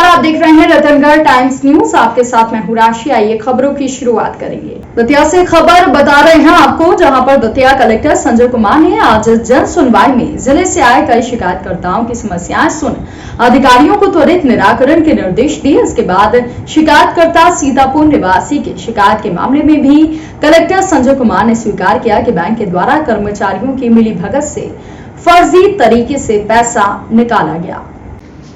आप देख रहे हैं रतनगढ़ टाइम्स न्यूज। आपके साथ मैं हूं राशि। आइए खबरों की शुरुआत करेंगे। दतिया से खबर बता रहे हैं आपको, जहां पर दतिया कलेक्टर संजय कुमार ने आज जन सुनवाई में जिले से आए कई शिकायतकर्ताओं की समस्याएं सुन अधिकारियों को त्वरित निराकरण के निर्देश दिए। इसके बाद शिकायतकर्ता सीतापुर निवासी की शिकायत के मामले में भी कलेक्टर संजय कुमार ने स्वीकार किया कि बैंक के द्वारा कर्मचारियों की मिलीभगत से फर्जी तरीके से पैसा निकाला गया।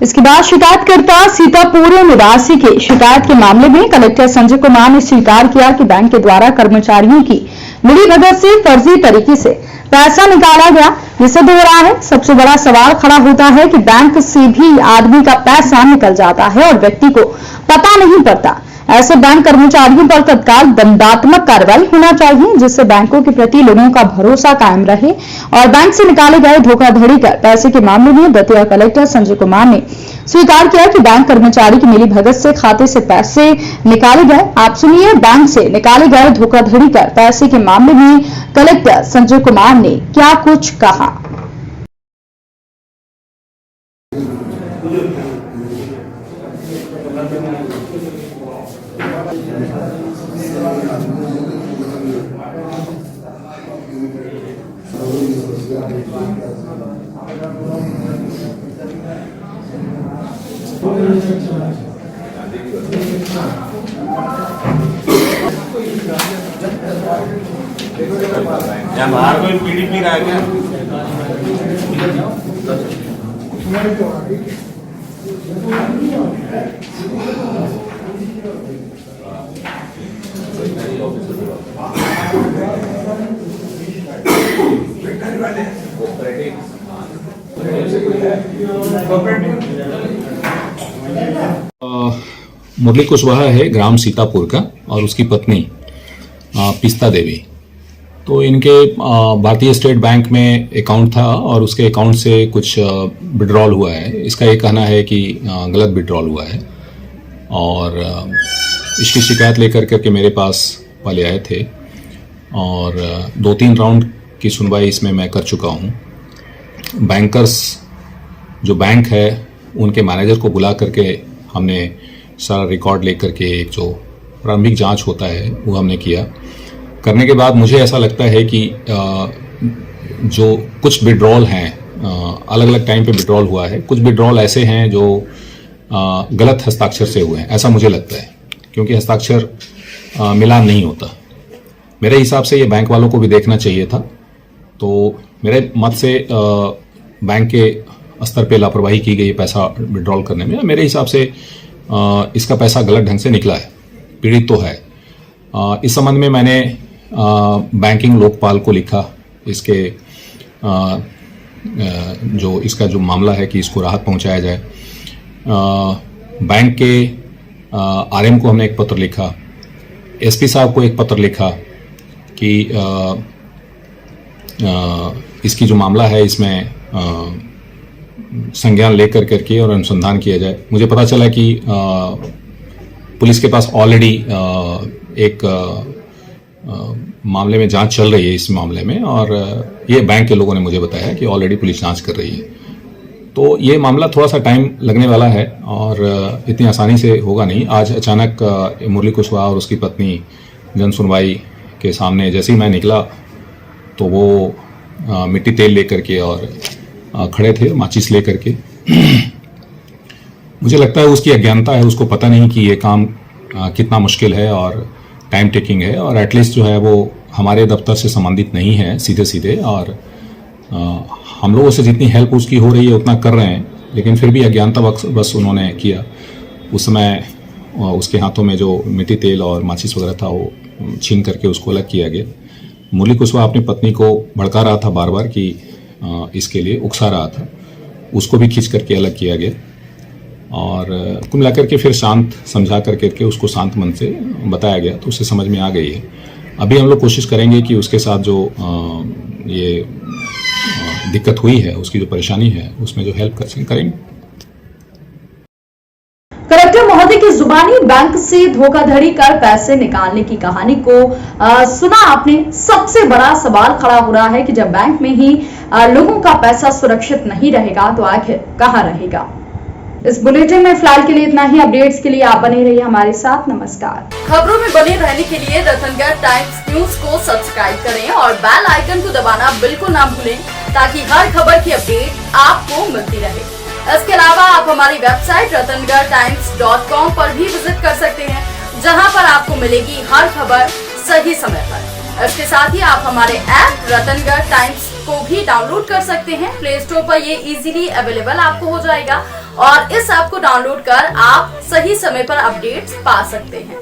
इसके बाद शिकायतकर्ता सीतापुर निवासी के शिकायत के मामले में कलेक्टर संजय कुमार ने स्वीकार किया कि बैंक के द्वारा कर्मचारियों की मिलीभगत से फर्जी तरीके से पैसा निकाला गया। ये सिद्ध हो रहा है। सबसे बड़ा सवाल खड़ा होता है कि बैंक से भी आदमी का पैसा निकल जाता है और व्यक्ति को पता नहीं पड़ता। ऐसे बैंक कर्मचारियों पर तत्काल दंडात्मक कार्रवाई होना चाहिए, जिससे बैंकों के प्रति लोगों का भरोसा कायम रहे। और बैंक से निकाले गए धोखाधड़ी कर पैसे के मामले में दतिया कलेक्टर संजय कुमार ने स्वीकार किया कि बैंक कर्मचारी की मिलीभगत से खाते से पैसे निकाले गए। आप सुनिए बैंक से निकाले गए धोखाधड़ी कर पैसे के मामले में कलेक्टर संजय कुमार ने क्या कुछ कहा। यहाँ बाहर कोई पीडीपी रहा क्या? मुरली कुशवाहा है ग्राम सीतापुर का और उसकी पत्नी पिस्ता देवी। तो इनके भारतीय स्टेट बैंक में अकाउंट था और उसके अकाउंट से कुछ विड्रॉल हुआ है। इसका ये कहना है कि गलत विड्रॉल हुआ है और इसकी शिकायत लेकर करके मेरे पास पहले आए थे और 2-3 राउंड की सुनवाई इसमें मैं कर चुका हूँ। बैंकर्स जो बैंक है उनके मैनेजर को बुला करके हमने सारा रिकॉर्ड लेकर के एक जो प्रारंभिक जांच होता है वो हमने किया। करने के बाद मुझे ऐसा लगता है कि जो कुछ विड्रॉल हैं अलग अलग टाइम पे विड्रॉल हुआ है, कुछ विड्रॉल ऐसे हैं जो गलत हस्ताक्षर से हुए हैं, ऐसा मुझे लगता है, क्योंकि हस्ताक्षर मिलान नहीं होता। मेरे हिसाब से ये बैंक वालों को भी देखना चाहिए था। तो मेरे मत से बैंक के स्तर पे लापरवाही की गई पैसा विड्रॉल करने में। मेरे हिसाब से इसका पैसा गलत ढंग से निकला है, पीड़ित तो है। इस संबंध में मैंने बैंकिंग लोकपाल को लिखा, इसके जो इसका जो मामला है कि इसको राहत पहुंचाया जाए। बैंक के आरएम को हमने एक पत्र लिखा, एसपी साहब को एक पत्र लिखा कि इसकी जो मामला है इसमें संज्ञान लेकर करके और अनुसंधान किया जाए। मुझे पता चला कि पुलिस के पास ऑलरेडी एक मामले में जांच चल रही है इस मामले में, और ये बैंक के लोगों ने मुझे बताया कि ऑलरेडी पुलिस जांच कर रही है। तो ये मामला थोड़ा सा टाइम लगने वाला है और इतनी आसानी से होगा नहीं। आज अचानक मुरली कुशवाहा और उसकी पत्नी जन सुनवाई के सामने जैसे ही मैं निकला तो वो मिट्टी तेल लेकर के और खड़े थे, माचिस लेकर के। मुझे लगता है उसकी अज्ञानता है, उसको पता नहीं कि ये काम कितना मुश्किल है और टाइम टेकिंग है, और एटलीस्ट जो है वो हमारे दफ्तर से संबंधित नहीं है सीधे सीधे, और हम लोगों से जितनी हेल्प उसकी हो रही है उतना कर रहे हैं, लेकिन फिर भी अज्ञानता बस उन्होंने किया। उस समय उसके हाथों में जो मिट्टी तेल और माचिस वगैरह था वो छीन करके उसको अलग किया गया। मुरली कुशवाहा अपनी पत्नी को भड़का रहा था बार बार कि इसके लिए उकसा रहा था, उसको भी खींच करके अलग किया गया और कुल मिलाकर के फिर शांत समझा करके उसको शांत मन से बताया गया, तो उसे समझ में आ गई है। अभी हम लोग कोशिश करेंगे कि उसके साथ जो ये दिक्कत हुई है, उसकी जो परेशानी है, उसमें जो हेल्प करेंगे। कलेक्टर महोदय की जुबानी बैंक से धोखाधड़ी कर पैसे निकालने की कहानी को सुना आपने। सबसे बड़ा सवाल खड़ा हो रहा है कि जब बैंक में ही लोगों का पैसा सुरक्षित नहीं रहेगा तो आखिर कहां रहेगा। इस बुलेटिन में फिलहाल के लिए इतना ही। अपडेट्स के लिए आप बने रहिए हमारे साथ। नमस्कार। खबरों में बने रहने के लिए रतनगढ़ टाइम्स न्यूज को सब्सक्राइब करें और बेल आइकन को दबाना बिल्कुल ना भूलें, ताकि हर खबर की अपडेट आपको मिलती रहे। इसके अलावा आप हमारी वेबसाइट ratangartimes.com पर भी विजिट कर सकते हैं, जहां पर आपको मिलेगी हर खबर सही समय पर। इसके साथ ही आप हमारे ऐप रतनगढ़ टाइम्स को भी डाउनलोड कर सकते हैं। प्ले स्टोर पर ये इजीली अवेलेबल आपको हो जाएगा और इस ऐप को डाउनलोड कर आप सही समय पर अपडेट्स पा सकते हैं।